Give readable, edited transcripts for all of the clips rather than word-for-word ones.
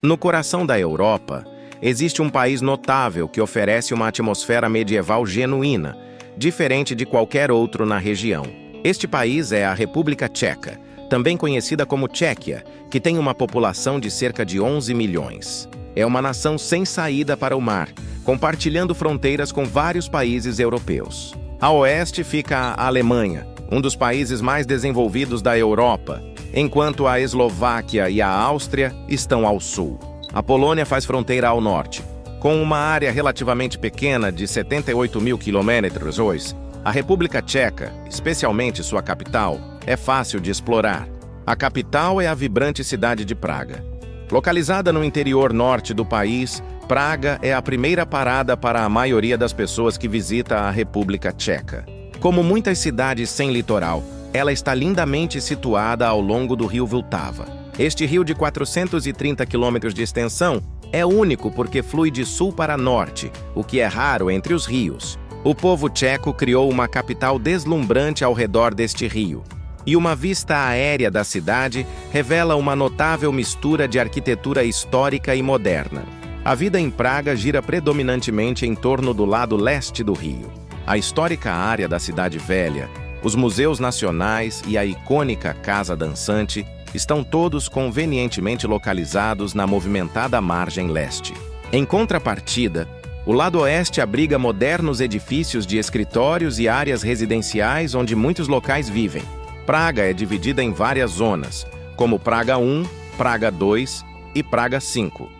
No coração da Europa, existe um país notável que oferece uma atmosfera medieval genuína, diferente de qualquer outro na região. Este país é a República Tcheca, também conhecida como Tchequia, que tem uma população de cerca de 11 milhões. É uma nação sem saída para o mar, compartilhando fronteiras com vários países europeus. A oeste fica a Alemanha, um dos países mais desenvolvidos da Europa, enquanto a Eslováquia e a Áustria estão ao sul. A Polônia faz fronteira ao norte. Com uma área relativamente pequena de 78 mil quilômetros, a República Tcheca, especialmente sua capital, é fácil de explorar. A capital é a vibrante cidade de Praga. Localizada no interior norte do país, Praga é a primeira parada para a maioria das pessoas que visita a República Tcheca. Como muitas cidades sem litoral, ela está lindamente situada ao longo do rio Vltava. Este rio de 430 quilômetros de extensão é único porque flui de sul para norte, o que é raro entre os rios. O povo tcheco criou uma capital deslumbrante ao redor deste rio, e uma vista aérea da cidade revela uma notável mistura de arquitetura histórica e moderna. A vida em Praga gira predominantemente em torno do lado leste do rio. A histórica área da Cidade Velha, os museus nacionais e a icônica Casa Dançante estão todos convenientemente localizados na movimentada margem leste. Em contrapartida, o lado oeste abriga modernos edifícios de escritórios e áreas residenciais onde muitos locais vivem. Praga é dividida em várias zonas, como Praga 1, Praga 2 e Praga 5.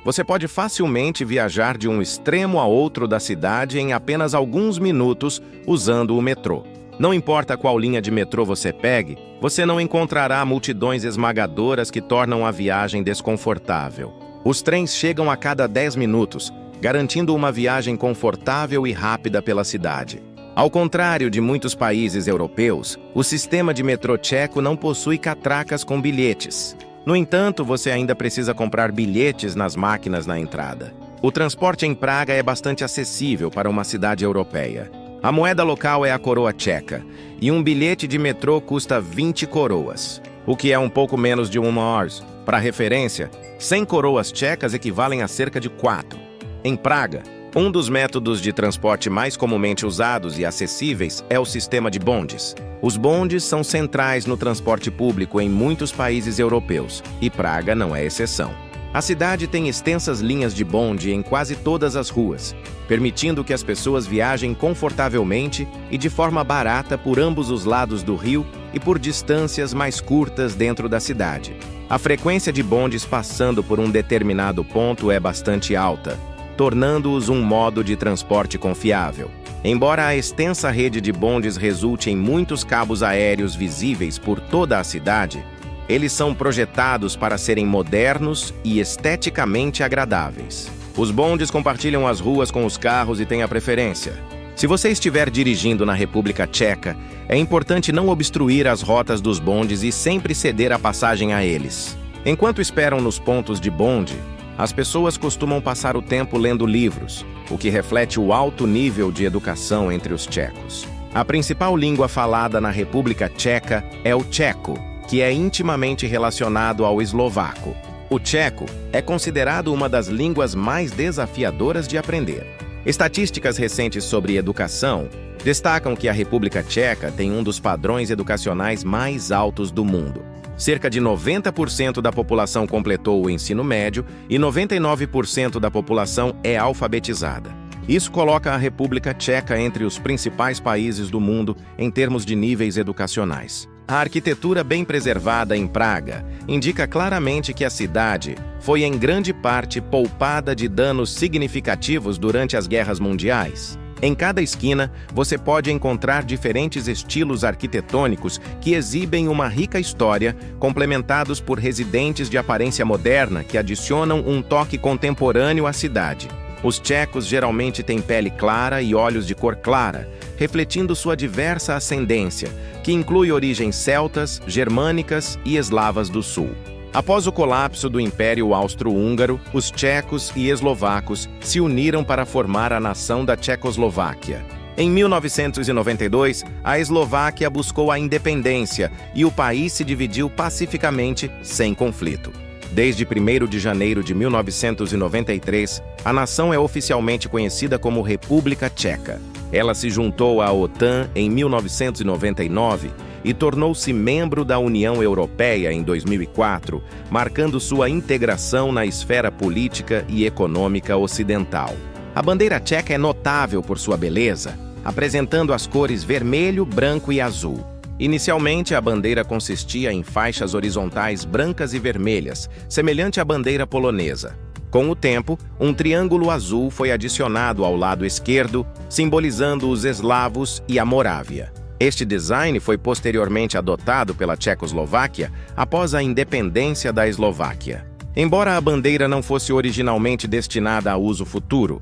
Você pode facilmente viajar de um extremo a outro da cidade em apenas alguns minutos usando o metrô. Não importa qual linha de metrô você pegue, você não encontrará multidões esmagadoras que tornam a viagem desconfortável. Os trens chegam a cada 10 minutos, garantindo uma viagem confortável e rápida pela cidade. Ao contrário de muitos países europeus, o sistema de metrô tcheco não possui catracas com bilhetes. No entanto, você ainda precisa comprar bilhetes nas máquinas na entrada. O transporte em Praga é bastante acessível para uma cidade europeia. A moeda local é a coroa tcheca, e um bilhete de metrô custa 20 coroas, o que é um pouco menos de 1 hora. Para referência, 100 coroas tchecas equivalem a cerca de 4. Em Praga, um dos métodos de transporte mais comumente usados e acessíveis é o sistema de bondes. Os bondes são centrais no transporte público em muitos países europeus, e Praga não é exceção. A cidade tem extensas linhas de bonde em quase todas as ruas, permitindo que as pessoas viajem confortavelmente e de forma barata por ambos os lados do rio e por distâncias mais curtas dentro da cidade. A frequência de bondes passando por um determinado ponto é bastante alta, tornando-os um modo de transporte confiável. Embora a extensa rede de bondes resulte em muitos cabos aéreos visíveis por toda a cidade, eles são projetados para serem modernos e esteticamente agradáveis. Os bondes compartilham as ruas com os carros e têm a preferência. Se você estiver dirigindo na República Tcheca, é importante não obstruir as rotas dos bondes e sempre ceder a passagem a eles. Enquanto esperam nos pontos de bonde, as pessoas costumam passar o tempo lendo livros, o que reflete o alto nível de educação entre os tchecos. A principal língua falada na República Tcheca é o tcheco, que é intimamente relacionado ao eslovaco. O tcheco é considerado uma das línguas mais desafiadoras de aprender. Estatísticas recentes sobre educação destacam que a República Tcheca tem um dos padrões educacionais mais altos do mundo. Cerca de 90% da população completou o ensino médio e 99% da população é alfabetizada. Isso coloca a República Tcheca entre os principais países do mundo em termos de níveis educacionais. A arquitetura bem preservada em Praga indica claramente que a cidade foi em grande parte poupada de danos significativos durante as guerras mundiais. Em cada esquina, você pode encontrar diferentes estilos arquitetônicos que exibem uma rica história, complementados por residentes de aparência moderna que adicionam um toque contemporâneo à cidade. Os tchecos geralmente têm pele clara e olhos de cor clara, refletindo sua diversa ascendência, que inclui origens celtas, germânicas e eslavas do sul. Após o colapso do Império Austro-Húngaro, os tchecos e eslovacos se uniram para formar a nação da Tchecoslováquia. Em 1992, a Eslováquia buscou a independência e o país se dividiu pacificamente, sem conflito. Desde 1º de janeiro de 1993, a nação é oficialmente conhecida como República Tcheca. Ela se juntou à OTAN em 1999 e tornou-se membro da União Europeia em 2004, marcando sua integração na esfera política e econômica ocidental. A bandeira tcheca é notável por sua beleza, apresentando as cores vermelho, branco e azul. Inicialmente, a bandeira consistia em faixas horizontais brancas e vermelhas, semelhante à bandeira polonesa. Com o tempo, um triângulo azul foi adicionado ao lado esquerdo, simbolizando os eslavos e a Morávia. Este design foi posteriormente adotado pela Tchecoslováquia após a independência da Eslováquia. Embora a bandeira não fosse originalmente destinada a uso futuro,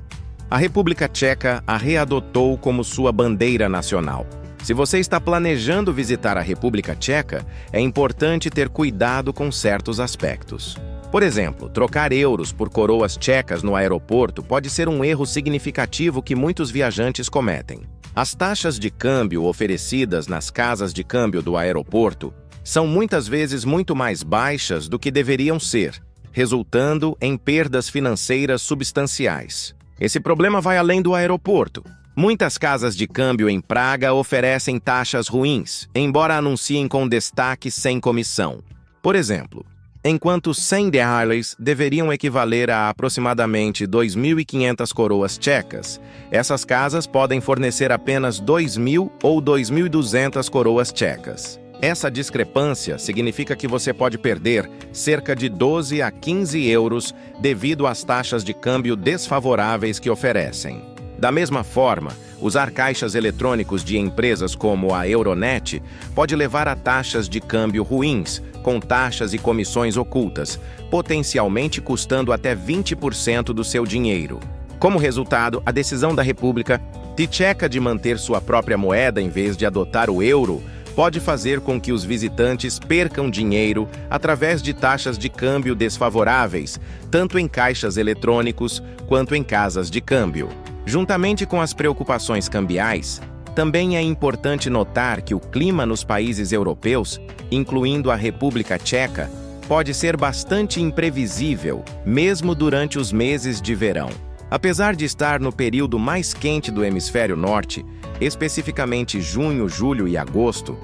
a República Tcheca a readotou como sua bandeira nacional. Se você está planejando visitar a República Tcheca, é importante ter cuidado com certos aspectos. Por exemplo, trocar euros por coroas tchecas no aeroporto pode ser um erro significativo que muitos viajantes cometem. As taxas de câmbio oferecidas nas casas de câmbio do aeroporto são muitas vezes muito mais baixas do que deveriam ser, resultando em perdas financeiras substanciais. Esse problema vai além do aeroporto. Muitas casas de câmbio em Praga oferecem taxas ruins, embora anunciem com destaque sem comissão. Por exemplo, enquanto 100 reais deveriam equivaler a aproximadamente 2.500 coroas tchecas, essas casas podem fornecer apenas 2.000 ou 2.200 coroas tchecas. Essa discrepância significa que você pode perder cerca de 12 a 15 euros devido às taxas de câmbio desfavoráveis que oferecem. Da mesma forma, usar caixas eletrônicos de empresas como a Euronet pode levar a taxas de câmbio ruins, com taxas e comissões ocultas, potencialmente custando até 20% do seu dinheiro. Como resultado, a decisão da República Tcheca de manter sua própria moeda em vez de adotar o euro pode fazer com que os visitantes percam dinheiro através de taxas de câmbio desfavoráveis, tanto em caixas eletrônicos quanto em casas de câmbio. Juntamente com as preocupações cambiais, também é importante notar que o clima nos países europeus, incluindo a República Tcheca, pode ser bastante imprevisível, mesmo durante os meses de verão. Apesar de estar no período mais quente do hemisfério norte, especificamente junho, julho e agosto,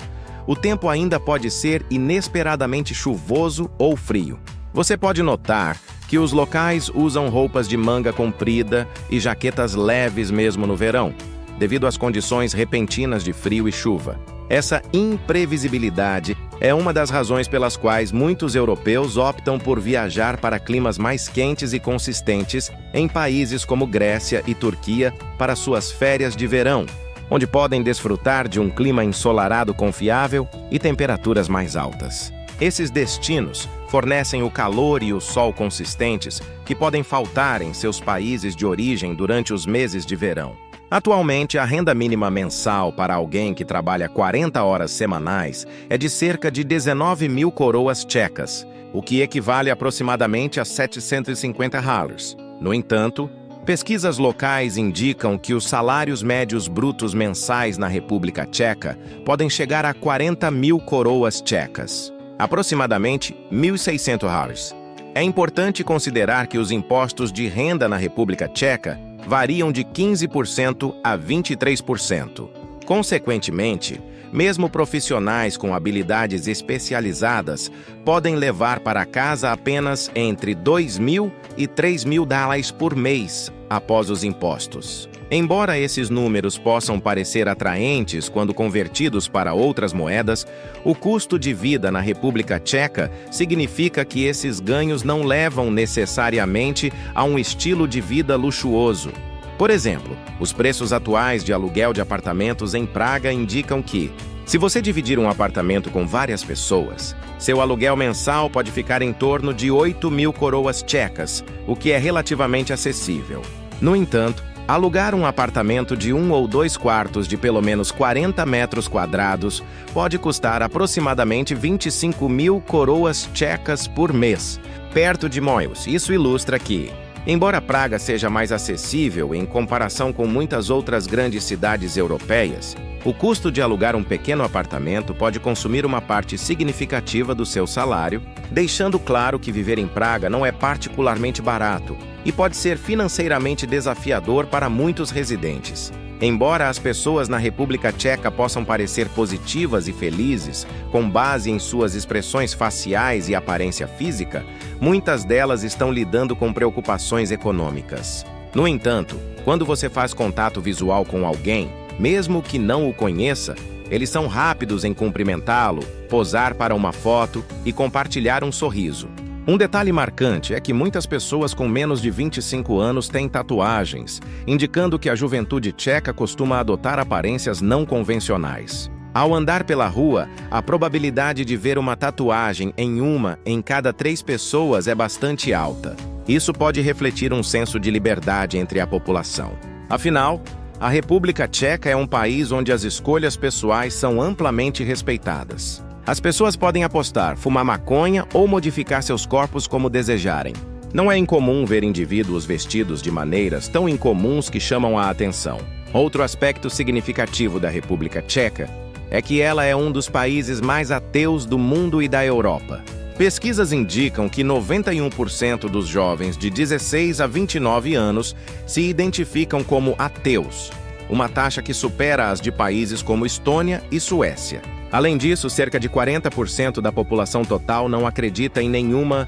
o tempo ainda pode ser inesperadamente chuvoso ou frio. Você pode notar que os locais usam roupas de manga comprida e jaquetas leves mesmo no verão, devido às condições repentinas de frio e chuva. Essa imprevisibilidade é uma das razões pelas quais muitos europeus optam por viajar para climas mais quentes e consistentes em países como Grécia e Turquia para suas férias de verão, onde podem desfrutar de um clima ensolarado confiável e temperaturas mais altas. Esses destinos fornecem o calor e o sol consistentes que podem faltar em seus países de origem durante os meses de verão. Atualmente, a renda mínima mensal para alguém que trabalha 40 horas semanais é de cerca de 19.000 coroas tchecas, o que equivale aproximadamente a 750 reais. No entanto, pesquisas locais indicam que os salários médios brutos mensais na República Tcheca podem chegar a 40.000 coroas tchecas, aproximadamente 1.600 reais. É importante considerar que os impostos de renda na República Tcheca variam de 15% a 23%. Consequentemente, mesmo profissionais com habilidades especializadas podem levar para casa apenas entre 2.000 e 3.000 dólares por mês após os impostos. Embora esses números possam parecer atraentes quando convertidos para outras moedas, o custo de vida na República Tcheca significa que esses ganhos não levam necessariamente a um estilo de vida luxuoso. Por exemplo, os preços atuais de aluguel de apartamentos em Praga indicam que, se você dividir um apartamento com várias pessoas, seu aluguel mensal pode ficar em torno de 8.000 coroas tchecas, o que é relativamente acessível. No entanto, alugar um apartamento de 1 ou 2 quartos de pelo menos 40 metros quadrados pode custar aproximadamente 25.000 coroas tchecas por mês, perto de Moios. Isso ilustra que, Embora Praga seja mais acessível em comparação com muitas outras grandes cidades europeias, o custo de alugar um pequeno apartamento pode consumir uma parte significativa do seu salário, deixando claro que viver em Praga não é particularmente barato e pode ser financeiramente desafiador para muitos residentes. Embora as pessoas na República Tcheca possam parecer positivas e felizes, com base em suas expressões faciais e aparência física, muitas delas estão lidando com preocupações econômicas. No entanto, quando você faz contato visual com alguém, mesmo que não o conheça, eles são rápidos em cumprimentá-lo, posar para uma foto e compartilhar um sorriso. Um detalhe marcante é que muitas pessoas com menos de 25 anos têm tatuagens, indicando que a juventude tcheca costuma adotar aparências não convencionais. Ao andar pela rua, a probabilidade de ver uma tatuagem em cada 3 pessoas é bastante alta. Isso pode refletir um senso de liberdade entre a população. Afinal, a República Tcheca é um país onde as escolhas pessoais são amplamente respeitadas. As pessoas podem apostar, fumar maconha ou modificar seus corpos como desejarem. Não é incomum ver indivíduos vestidos de maneiras tão incomuns que chamam a atenção. Outro aspecto significativo da República Tcheca é que ela é um dos países mais ateus do mundo e da Europa. Pesquisas indicam que 91% dos jovens de 16 a 29 anos se identificam como ateus, uma taxa que supera as de países como Estônia e Suécia. Além disso, cerca de 40% da população total não acredita em nenhuma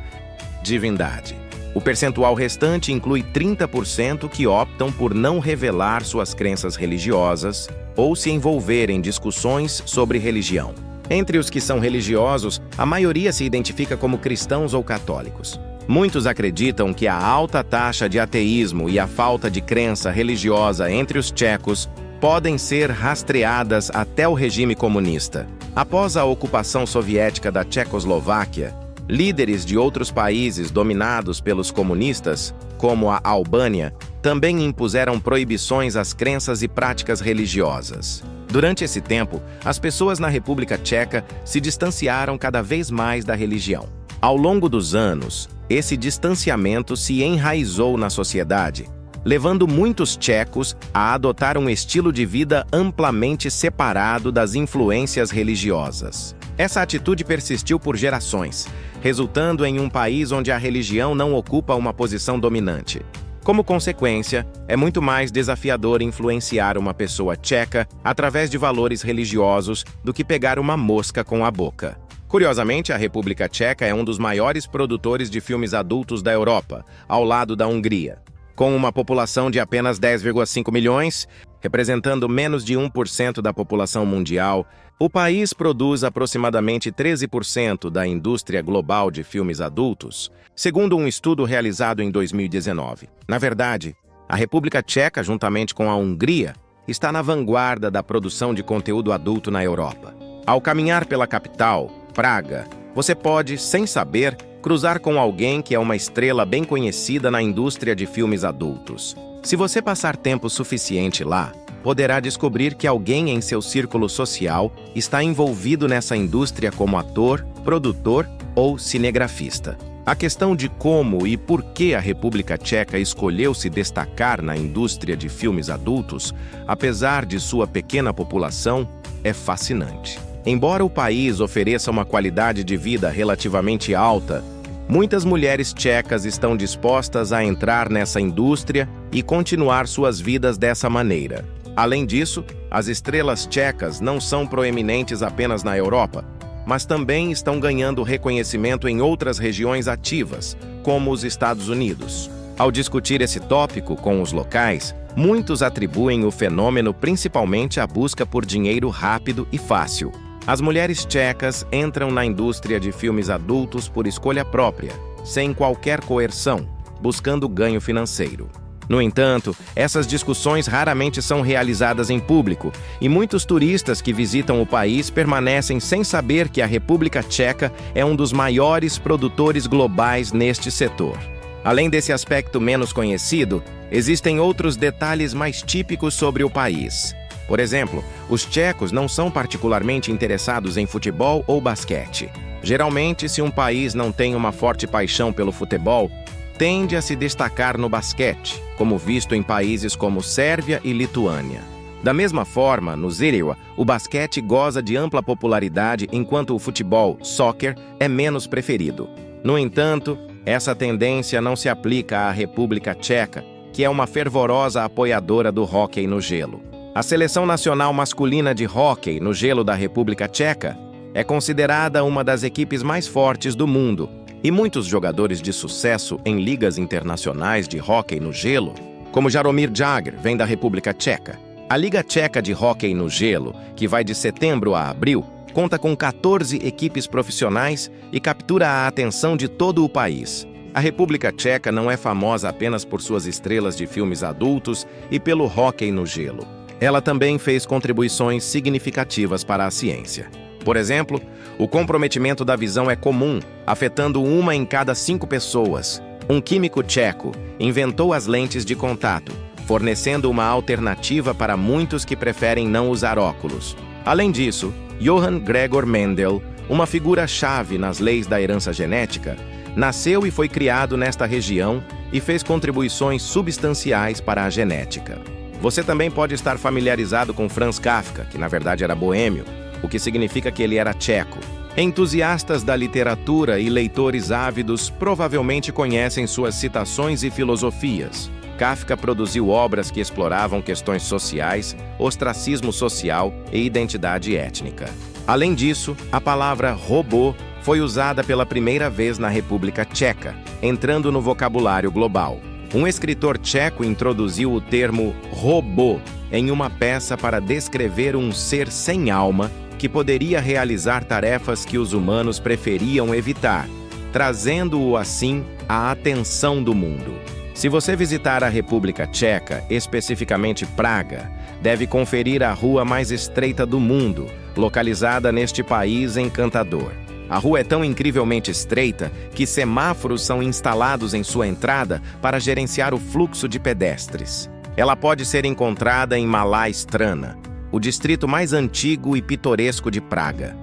divindade. O percentual restante inclui 30% que optam por não revelar suas crenças religiosas ou se envolver em discussões sobre religião. Entre os que são religiosos, a maioria se identifica como cristãos ou católicos. Muitos acreditam que a alta taxa de ateísmo e a falta de crença religiosa entre os tchecos podem ser rastreadas até o regime comunista. Após a ocupação soviética da Tchecoslováquia, líderes de outros países dominados pelos comunistas, como a Albânia, também impuseram proibições às crenças e práticas religiosas. Durante esse tempo, as pessoas na República Tcheca se distanciaram cada vez mais da religião. Ao longo dos anos, esse distanciamento se enraizou na sociedade, levando muitos tchecos a adotar um estilo de vida amplamente separado das influências religiosas. Essa atitude persistiu por gerações, resultando em um país onde a religião não ocupa uma posição dominante. Como consequência, é muito mais desafiador influenciar uma pessoa tcheca através de valores religiosos do que pegar uma mosca com a boca. Curiosamente, a República Tcheca é um dos maiores produtores de filmes adultos da Europa, ao lado da Hungria. Com uma população de apenas 10,5 milhões, representando menos de 1% da população mundial, o país produz aproximadamente 13% da indústria global de filmes adultos, segundo um estudo realizado em 2019. Na verdade, a República Tcheca, juntamente com a Hungria, está na vanguarda da produção de conteúdo adulto na Europa. Ao caminhar pela capital, Praga, você pode, sem saber, cruzar com alguém que é uma estrela bem conhecida na indústria de filmes adultos. Se você passar tempo suficiente lá, poderá descobrir que alguém em seu círculo social está envolvido nessa indústria como ator, produtor ou cinegrafista. A questão de como e por que a República Tcheca escolheu se destacar na indústria de filmes adultos, apesar de sua pequena população, é fascinante. Embora o país ofereça uma qualidade de vida relativamente alta, muitas mulheres tchecas estão dispostas a entrar nessa indústria e continuar suas vidas dessa maneira. Além disso, as estrelas tchecas não são proeminentes apenas na Europa, mas também estão ganhando reconhecimento em outras regiões ativas, como os Estados Unidos. Ao discutir esse tópico com os locais, muitos atribuem o fenômeno principalmente à busca por dinheiro rápido e fácil. As mulheres tchecas entram na indústria de filmes adultos por escolha própria, sem qualquer coerção, buscando ganho financeiro. No entanto, essas discussões raramente são realizadas em público, e muitos turistas que visitam o país permanecem sem saber que a República Tcheca é um dos maiores produtores globais neste setor. Além desse aspecto menos conhecido, existem outros detalhes mais típicos sobre o país. Por exemplo, os tchecos não são particularmente interessados em futebol ou basquete. Geralmente, se um país não tem uma forte paixão pelo futebol, tende a se destacar no basquete, como visto em países como Sérvia e Lituânia. Da mesma forma, no Ziriwa, o basquete goza de ampla popularidade enquanto o futebol, soccer, é menos preferido. No entanto, essa tendência não se aplica à República Tcheca, que é uma fervorosa apoiadora do hóquei no gelo. A seleção nacional masculina de hóquei no gelo da República Tcheca é considerada uma das equipes mais fortes do mundo, e muitos jogadores de sucesso em ligas internacionais de hóquei no gelo, como Jaromír Jágr, vêm da República Tcheca. A Liga Tcheca de Hóquei no Gelo, que vai de setembro a abril, conta com 14 equipes profissionais e captura a atenção de todo o país. A República Tcheca não é famosa apenas por suas estrelas de filmes adultos e pelo hóquei no gelo. Ela também fez contribuições significativas para a ciência. Por exemplo, o comprometimento da visão é comum, afetando 1 em cada 5 pessoas. Um químico tcheco inventou as lentes de contato, fornecendo uma alternativa para muitos que preferem não usar óculos. Além disso, Johann Gregor Mendel, uma figura-chave nas leis da herança genética, nasceu e foi criado nesta região e fez contribuições substanciais para a genética. Você também pode estar familiarizado com Franz Kafka, que na verdade era boêmio, o que significa que ele era tcheco. Entusiastas da literatura e leitores ávidos provavelmente conhecem suas citações e filosofias. Kafka produziu obras que exploravam questões sociais, ostracismo social e identidade étnica. Além disso, a palavra robô foi usada pela primeira vez na República Tcheca, entrando no vocabulário global. Um escritor tcheco introduziu o termo robô em uma peça para descrever um ser sem alma que poderia realizar tarefas que os humanos preferiam evitar, trazendo-o assim à atenção do mundo. Se você visitar a República Tcheca, especificamente Praga, deve conferir a rua mais estreita do mundo, localizada neste país encantador. A rua é tão incrivelmente estreita que semáforos são instalados em sua entrada para gerenciar o fluxo de pedestres. Ela pode ser encontrada em Malá Strana, o distrito mais antigo e pitoresco de Praga.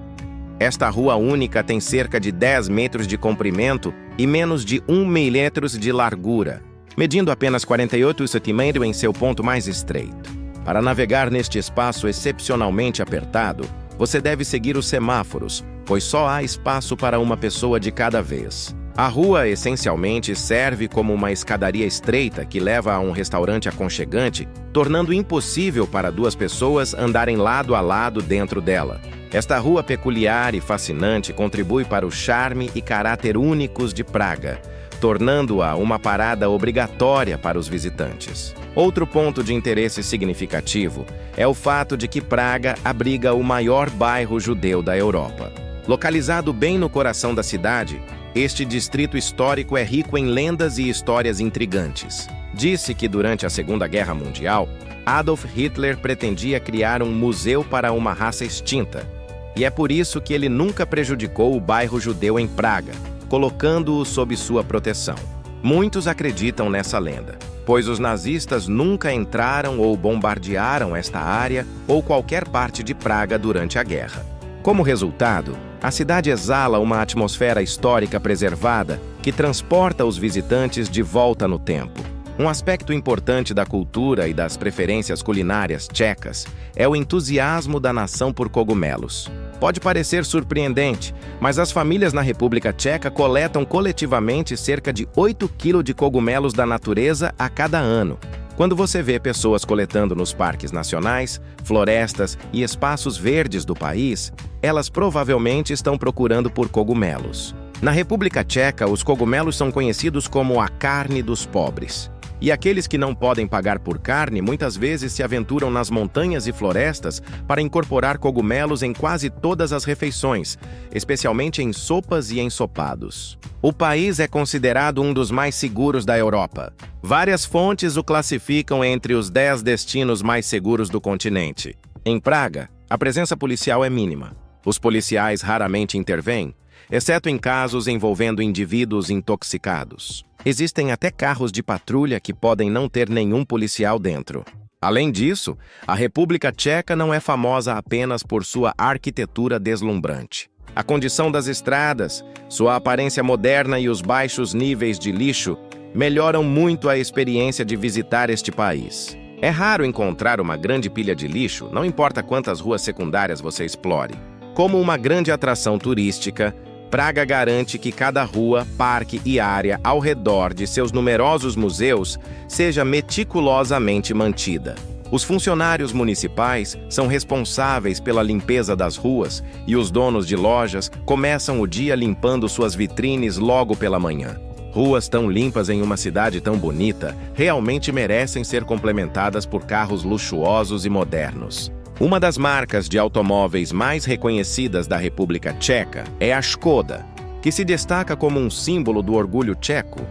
Esta rua única tem cerca de 10 metros de comprimento e menos de 1 milímetro de largura, medindo apenas 48 centímetros em seu ponto mais estreito. Para navegar neste espaço excepcionalmente apertado, você deve seguir os semáforos, pois só há espaço para uma pessoa de cada vez. A rua essencialmente serve como uma escadaria estreita que leva a um restaurante aconchegante, tornando impossível para 2 pessoas andarem lado a lado dentro dela. Esta rua peculiar e fascinante contribui para o charme e caráter únicos de Praga, tornando-a uma parada obrigatória para os visitantes. Outro ponto de interesse significativo é o fato de que Praga abriga o maior bairro judeu da Europa. Localizado bem no coração da cidade, este distrito histórico é rico em lendas e histórias intrigantes. Disse que durante a Segunda Guerra Mundial, Adolf Hitler pretendia criar um museu para uma raça extinta, e é por isso que ele nunca prejudicou o bairro judeu em Praga, colocando-o sob sua proteção. Muitos acreditam nessa lenda, pois os nazistas nunca entraram ou bombardearam esta área ou qualquer parte de Praga durante a guerra. Como resultado, a cidade exala uma atmosfera histórica preservada que transporta os visitantes de volta no tempo. Um aspecto importante da cultura e das preferências culinárias tchecas é o entusiasmo da nação por cogumelos. Pode parecer surpreendente, mas as famílias na República Tcheca coletam coletivamente cerca de 8 kg de cogumelos da natureza a cada ano. Quando você vê pessoas coletando nos parques nacionais, florestas e espaços verdes do país, elas provavelmente estão procurando por cogumelos. Na República Tcheca, os cogumelos são conhecidos como a carne dos pobres. E aqueles que não podem pagar por carne muitas vezes se aventuram nas montanhas e florestas para incorporar cogumelos em quase todas as refeições, especialmente em sopas e ensopados. O país é considerado um dos mais seguros da Europa. Várias fontes o classificam entre os 10 destinos mais seguros do continente. Em Praga, a presença policial é mínima. Os policiais raramente intervêm, exceto em casos envolvendo indivíduos intoxicados. Existem até carros de patrulha que podem não ter nenhum policial dentro. Além disso, a República Tcheca não é famosa apenas por sua arquitetura deslumbrante. A condição das estradas, sua aparência moderna e os baixos níveis de lixo melhoram muito a experiência de visitar este país. É raro encontrar uma grande pilha de lixo, não importa quantas ruas secundárias você explore. Como uma grande atração turística, Praga garante que cada rua, parque e área ao redor de seus numerosos museus seja meticulosamente mantida. Os funcionários municipais são responsáveis pela limpeza das ruas e os donos de lojas começam o dia limpando suas vitrines logo pela manhã. Ruas tão limpas em uma cidade tão bonita realmente merecem ser complementadas por carros luxuosos e modernos. Uma das marcas de automóveis mais reconhecidas da República Tcheca é a Škoda, que se destaca como um símbolo do orgulho tcheco,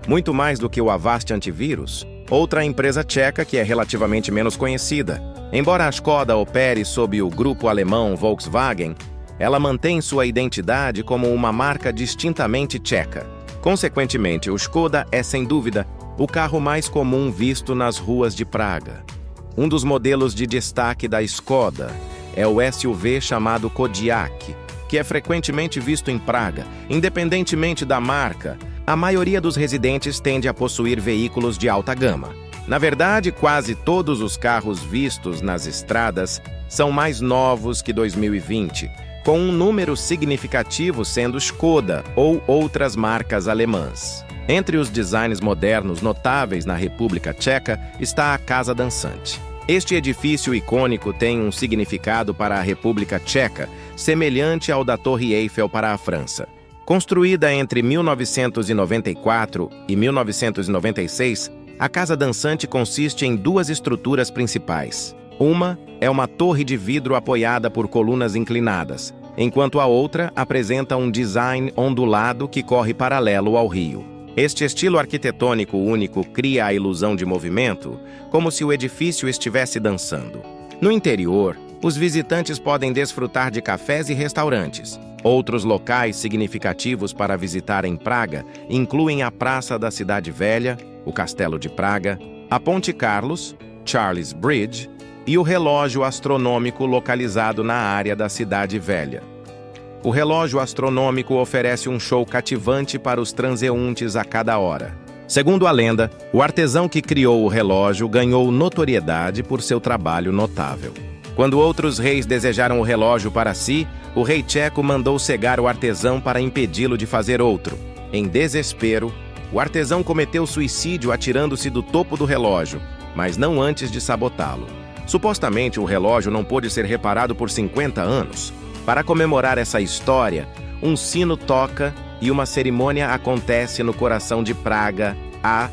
muito mais do que o Avast antivírus, outra empresa tcheca que é relativamente menos conhecida. Embora a Škoda opere sob o grupo alemão Volkswagen, ela mantém sua identidade como uma marca distintamente tcheca. Consequentemente, o Škoda é, sem dúvida, o carro mais comum visto nas ruas de Praga. Um dos modelos de destaque da Škoda é o SUV chamado Kodiaq, que é frequentemente visto em Praga. Independentemente da marca, a maioria dos residentes tende a possuir veículos de alta gama. Na verdade, quase todos os carros vistos nas estradas são mais novos que 2020, com um número significativo sendo Škoda ou outras marcas alemãs. Entre os designs modernos notáveis na República Tcheca está a Casa Dançante. Este edifício icônico tem um significado para a República Tcheca, semelhante ao da Torre Eiffel para a França. Construída entre 1994 e 1996, a Casa Dançante consiste em duas estruturas principais. Uma é uma torre de vidro apoiada por colunas inclinadas, enquanto a outra apresenta um design ondulado que corre paralelo ao rio. Este estilo arquitetônico único cria a ilusão de movimento, como se o edifício estivesse dançando. No interior, os visitantes podem desfrutar de cafés e restaurantes. Outros locais significativos para visitar em Praga incluem a Praça da Cidade Velha, o Castelo de Praga, a Ponte Carlos, Charles Bridge e o relógio astronômico localizado na área da Cidade Velha. O relógio astronômico oferece um show cativante para os transeuntes a cada hora. Segundo a lenda, o artesão que criou o relógio ganhou notoriedade por seu trabalho notável. Quando outros reis desejaram o relógio para si, o rei tcheco mandou cegar o artesão para impedi-lo de fazer outro. Em desespero, o artesão cometeu suicídio atirando-se do topo do relógio, mas não antes de sabotá-lo. Supostamente, o relógio não pôde ser reparado por 50 anos. Para comemorar essa história, um sino toca e uma cerimônia acontece no coração de Praga a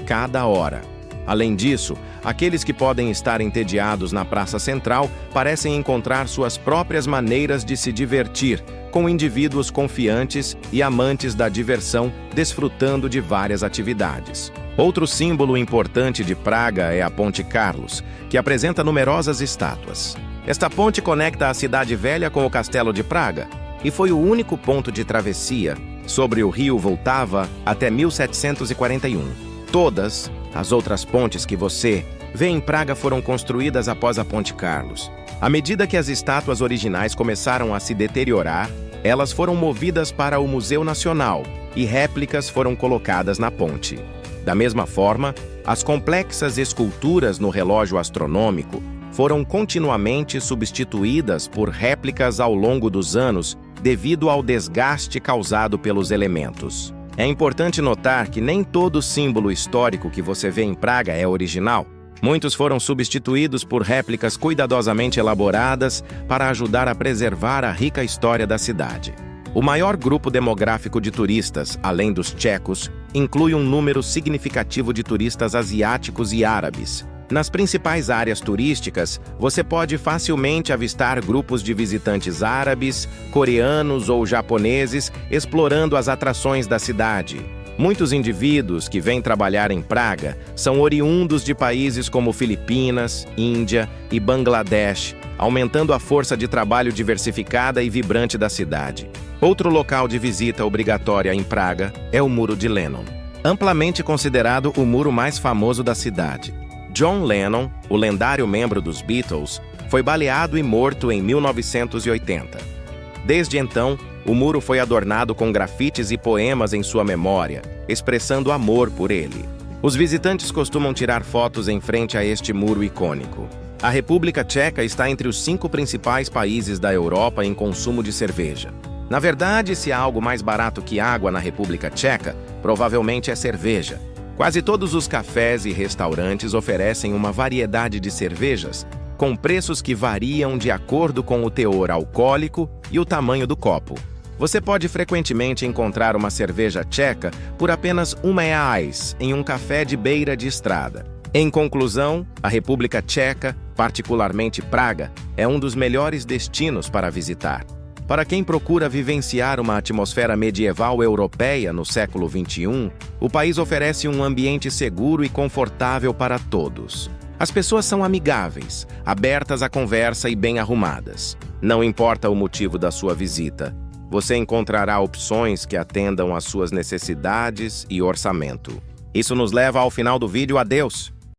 cada hora. Além disso, aqueles que podem estar entediados na praça central parecem encontrar suas próprias maneiras de se divertir, com indivíduos confiantes e amantes da diversão desfrutando de várias atividades. Outro símbolo importante de Praga é a Ponte Carlos, que apresenta numerosas estátuas. Esta ponte conecta a Cidade Velha com o Castelo de Praga e foi o único ponto de travessia sobre o rio Vltava até 1741. Todas as outras pontes que você vê em Praga foram construídas após a Ponte Carlos. À medida que as estátuas originais começaram a se deteriorar, elas foram movidas para o Museu Nacional e réplicas foram colocadas na ponte. Da mesma forma, as complexas esculturas no relógio astronômico foram continuamente substituídas por réplicas ao longo dos anos devido ao desgaste causado pelos elementos. É importante notar que nem todo símbolo histórico que você vê em Praga é original. Muitos foram substituídos por réplicas cuidadosamente elaboradas para ajudar a preservar a rica história da cidade. O maior grupo demográfico de turistas, além dos tchecos, inclui um número significativo de turistas asiáticos e árabes. Nas principais áreas turísticas, você pode facilmente avistar grupos de visitantes árabes, coreanos ou japoneses explorando as atrações da cidade. Muitos indivíduos que vêm trabalhar em Praga são oriundos de países como Filipinas, Índia e Bangladesh, aumentando a força de trabalho diversificada e vibrante da cidade. Outro local de visita obrigatória em Praga é o Muro de Lennon, amplamente considerado o muro mais famoso da cidade. John Lennon, o lendário membro dos Beatles, foi baleado e morto em 1980. Desde então, O muro foi adornado com grafites e poemas em sua memória, expressando amor por ele. Os visitantes costumam tirar fotos em frente a este muro icônico. A República Tcheca está entre os 5 principais países da Europa em consumo de cerveja. Na verdade, se há algo mais barato que água na República Tcheca, provavelmente é cerveja. Quase todos os cafés e restaurantes oferecem uma variedade de cervejas, com preços que variam de acordo com o teor alcoólico e o tamanho do copo. Você pode frequentemente encontrar uma cerveja tcheca por apenas R$ 1 em um café de beira de estrada. Em conclusão, a República Tcheca, particularmente Praga, é um dos melhores destinos para visitar. Para quem procura vivenciar uma atmosfera medieval europeia no século XXI, o país oferece um ambiente seguro e confortável para todos. As pessoas são amigáveis, abertas à conversa e bem arrumadas. Não importa o motivo da sua visita, você encontrará opções que atendam às suas necessidades e orçamento. Isso nos leva ao final do vídeo. Adeus!